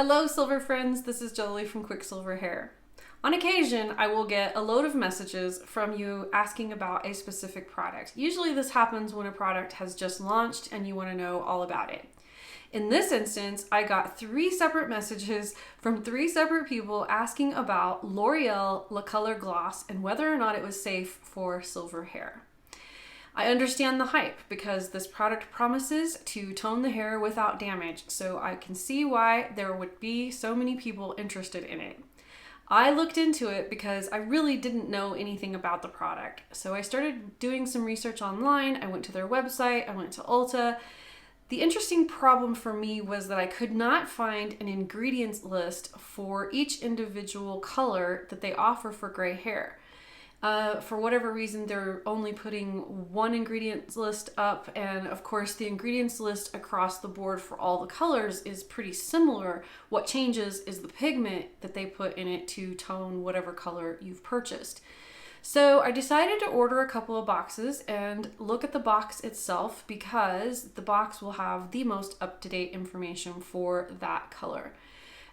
Hello silver friends, this is Joli from QuickSilverHair. On occasion, I will get a load of messages from you asking about a specific product. Usually this happens when a product has just launched and you want to know all about it. In this instance, I got 3 separate messages from 3 separate people asking about L'Oreal Le Color Gloss and whether or not it was safe for silver hair. I understand the hype because this product promises to tone the hair without damage, so I can see why there would be so many people interested in it. I looked into it because I really didn't know anything about the product. So I started doing some research online. I went to their website, I went to Ulta. The interesting problem for me was that I could not find an ingredients list for each individual color that they offer for gray hair. For whatever reason, they're only putting one ingredients list up, and of course the ingredients list across the board for all the colors is pretty similar. What changes is the pigment that they put in it to tone whatever color you've purchased. So I decided to order a couple of boxes and look at the box itself because the box will have the most up-to-date information for that color.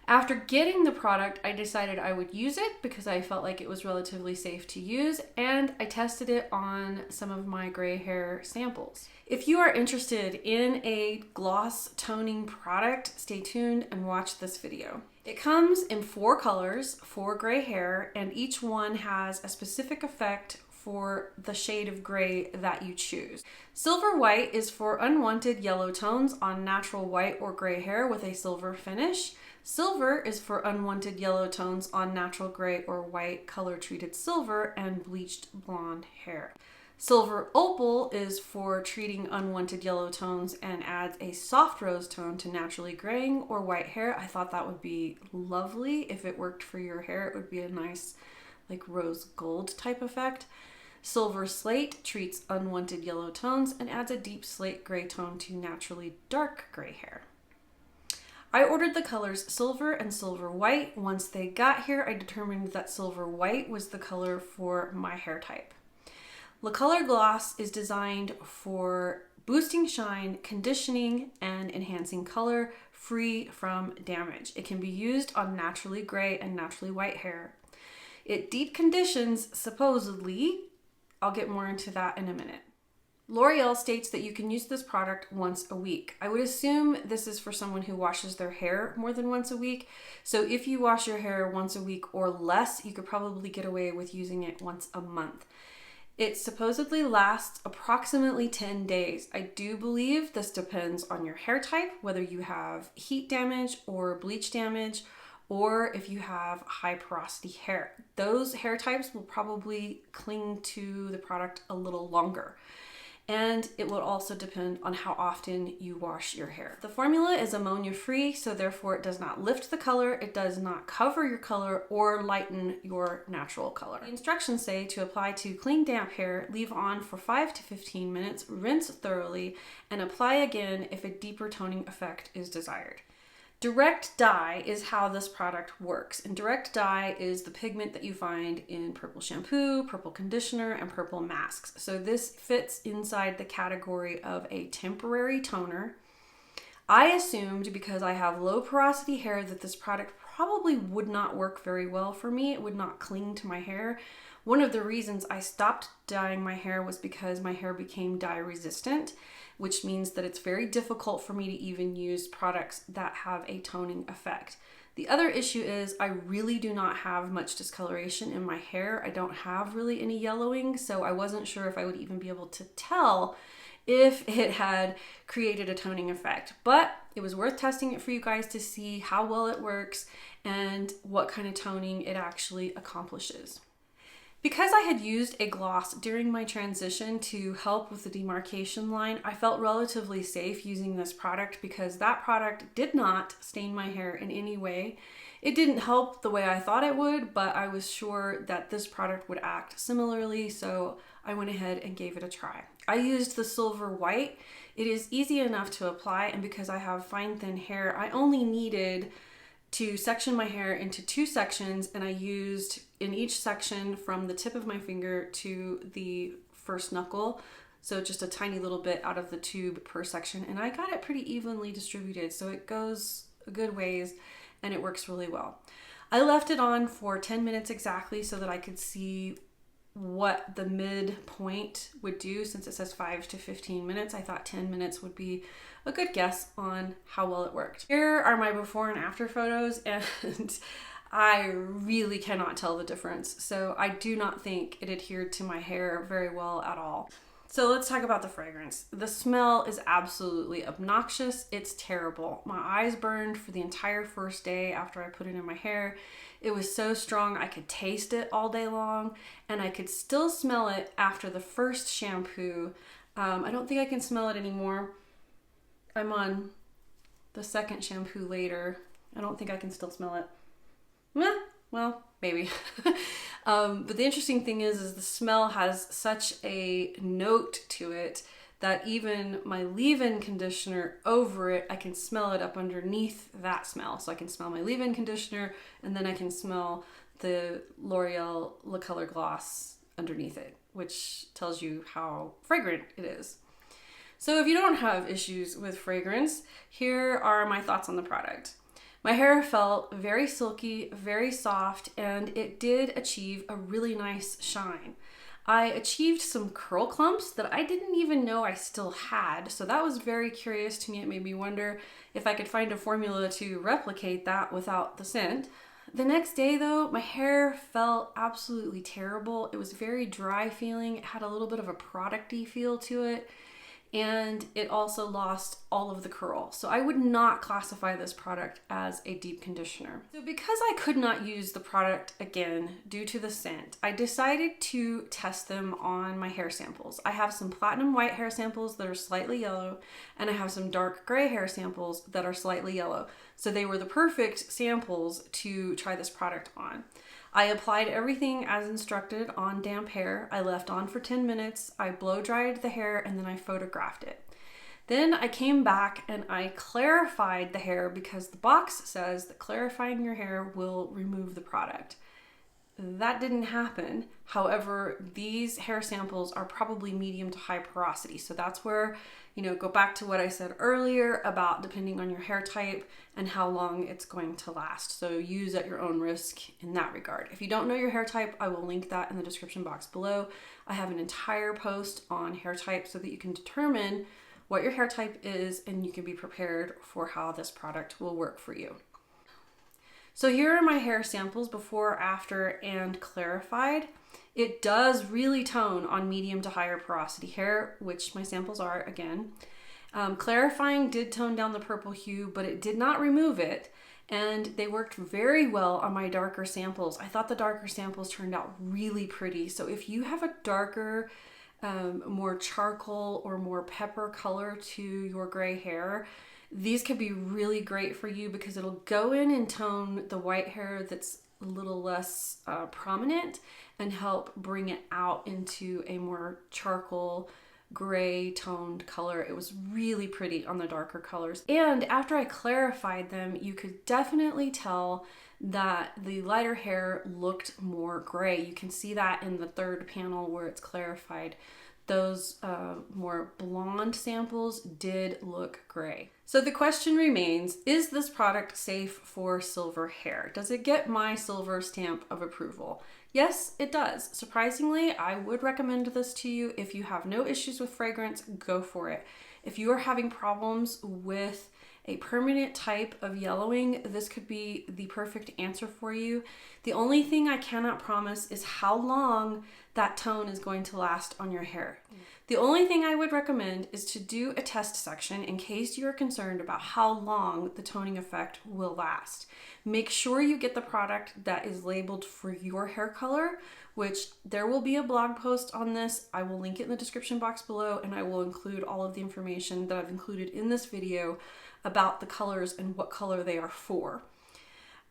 After getting the product, I decided I would use it because I felt like it was relatively safe to use, and I tested it on some of my gray hair samples. If you are interested in a gloss toning product, stay tuned and watch this video. It comes in 4 colors for gray hair, and each one has a specific effect for the shade of gray that you choose. Silver White is for unwanted yellow tones on natural white or gray hair with a silver finish. Silver is for unwanted yellow tones on natural gray or white color-treated silver and bleached blonde hair. Silver Opal is for treating unwanted yellow tones and adds a soft rose tone to naturally graying or white hair. I thought that would be lovely if it worked for your hair. It would be a nice like rose gold type effect. Silver Slate treats unwanted yellow tones and adds a deep slate gray tone to naturally dark gray hair. I ordered the colors Silver and Silver White. Once they got here, I determined that Silver White was the color for my hair type. Le Color Gloss is designed for boosting shine, conditioning, and enhancing color free from damage. It can be used on naturally gray and naturally white hair. It deep conditions, supposedly. I'll get more into that in a minute. L'Oreal states that you can use this product once a week. I would assume this is for someone who washes their hair more than once a week. So if you wash your hair once a week or less, you could probably get away with using it once a month. It supposedly lasts approximately 10 days. I do believe this depends on your hair type, whether you have heat damage or bleach damage, or if you have high porosity hair. Those hair types will probably cling to the product a little longer. And it will also depend on how often you wash your hair. The formula is ammonia free, so therefore it does not lift the color, it does not cover your color or lighten your natural color. The instructions say to apply to clean damp hair, leave on for 5 to 15 minutes, rinse thoroughly, and apply again if a deeper toning effect is desired. Direct dye is how this product works, and direct dye is the pigment that you find in purple shampoo, purple conditioner, and purple masks. So this fits inside the category of a temporary toner. I assumed because I have low porosity hair that this product probably would not work very well for me. It would not cling to my hair. One of the reasons I stopped dyeing my hair was because my hair became dye resistant, which means that it's very difficult for me to even use products that have a toning effect. The other issue is I really do not have much discoloration in my hair. I don't have really any yellowing, so I wasn't sure if I would even be able to tell if it had created a toning effect. But it was worth testing it for you guys to see how well it works and what kind of toning it actually accomplishes. Because I had used a gloss during my transition to help with the demarcation line, I felt relatively safe using this product because that product did not stain my hair in any way. It didn't help the way I thought it would, but I was sure that this product would act similarly, so I went ahead and gave it a try. I used the Silver White. It is easy enough to apply, and because I have fine, thin hair, I only needed to section my hair into 2 sections, and I used in each section from the tip of my finger to the first knuckle, so just a tiny little bit out of the tube per section, and I got it pretty evenly distributed, so it goes a good ways, and it works really well. I left it on for 10 minutes exactly so that I could see what the midpoint would do. Since it says 5 to 15 minutes, I thought 10 minutes would be a good guess on how well it worked. Here are my before and after photos, and I really cannot tell the difference. So I do not think it adhered to my hair very well at all. So let's talk about the fragrance. The smell is absolutely obnoxious. It's terrible. My eyes burned for the entire first day after I put it in my hair. It was so strong I could taste it all day long, and I could still smell it after the first shampoo. I don't think I can smell it anymore. I'm on the second shampoo later. I don't think I can still smell it. Well, maybe. But the interesting thing is the smell has such a note to it that even my leave-in conditioner over it, I can smell it up underneath that smell. So I can smell my leave-in conditioner, and then I can smell the L'Oreal Le Color Gloss underneath it, which tells you how fragrant it is. So if you don't have issues with fragrance, here are my thoughts on the product. My hair felt very silky, very soft, and it did achieve a really nice shine. I achieved some curl clumps that I didn't even know I still had, so that was very curious to me. It made me wonder if I could find a formula to replicate that without the scent. The next day though, my hair felt absolutely terrible. It was very dry feeling. It had a little bit of a product-y feel to it, and it also lost all of the curl. So I would not classify this product as a deep conditioner. So because I could not use the product again due to the scent, I decided to test them on my hair samples. I have some platinum white hair samples that are slightly yellow, and I have some dark gray hair samples that are slightly yellow. So they were the perfect samples to try this product on. I applied everything as instructed on damp hair. I left on for 10 minutes. I blow dried the hair, and then I photographed it. Then I came back and I clarified the hair because the box says that clarifying your hair will remove the product. That didn't happen. However, these hair samples are probably medium to high porosity. So that's where, go back to what I said earlier about depending on your hair type and how long it's going to last. So use at your own risk in that regard. If you don't know your hair type, I will link that in the description box below. I have an entire post on hair type so that you can determine what your hair type is and you can be prepared for how this product will work for you. So here are my hair samples before, after, and clarified. It does really tone on medium to higher porosity hair, which my samples are again. Clarifying did tone down the purple hue, but it did not remove it. And they worked very well on my darker samples. I thought the darker samples turned out really pretty. So if you have a darker, more charcoal or more pepper color to your gray hair, these could be really great for you because it'll go in and tone the white hair that's a little less prominent and help bring it out into a more charcoal gray toned color. It was really pretty on the darker colors. And after I clarified them, you could definitely tell that the lighter hair looked more gray. You can see that in the third panel where it's clarified. Those more blonde samples did look gray. So the question remains, is this product safe for silver hair? Does it get my silver stamp of approval? Yes, it does. Surprisingly, I would recommend this to you. If you have no issues with fragrance, go for it. If you are having problems with a permanent type of yellowing, this could be the perfect answer for you. The only thing I cannot promise is how long that tone is going to last on your hair. The only thing I would recommend is to do a test section in case you're concerned about how long the toning effect will last. Make sure you get the product that is labeled for your hair color, which there will be a blog post on this. I will link it in the description box below, and I will include all of the information that I've included in this video about the colors and what color they are for.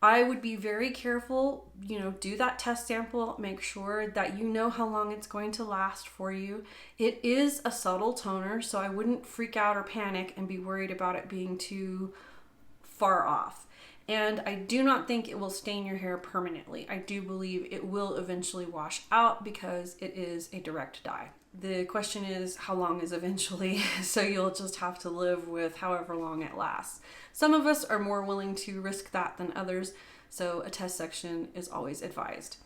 I would be very careful, do that test sample, make sure that you know how long it's going to last for you. It is a subtle toner, so I wouldn't freak out or panic and be worried about it being too far off. And I do not think it will stain your hair permanently. I do believe it will eventually wash out because it is a direct dye. The question is, how long is eventually? So you'll just have to live with however long it lasts. Some of us are more willing to risk that than others, so a test section is always advised.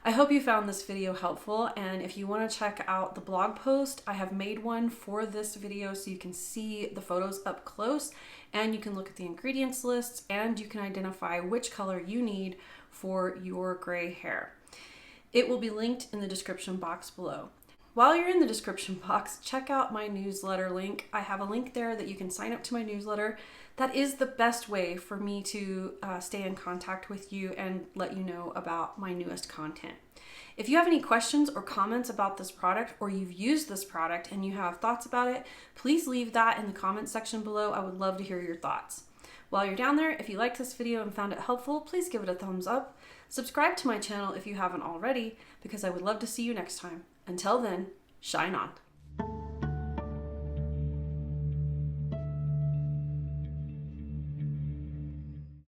I hope you found this video helpful, and if you want to check out the blog post, I have made one for this video so you can see the photos up close, and you can look at the ingredients lists, and you can identify which color you need for your gray hair. It will be linked in the description box below. While you're in the description box, check out my newsletter link. I have a link there that you can sign up to my newsletter. That is the best way for me to stay in contact with you and let you know about my newest content. If you have any questions or comments about this product, or you've used this product and you have thoughts about it, please leave that in the comments section below. I would love to hear your thoughts. While you're down there, if you liked this video and found it helpful, please give it a thumbs up. Subscribe to my channel if you haven't already, because I would love to see you next time. Until then, shine on.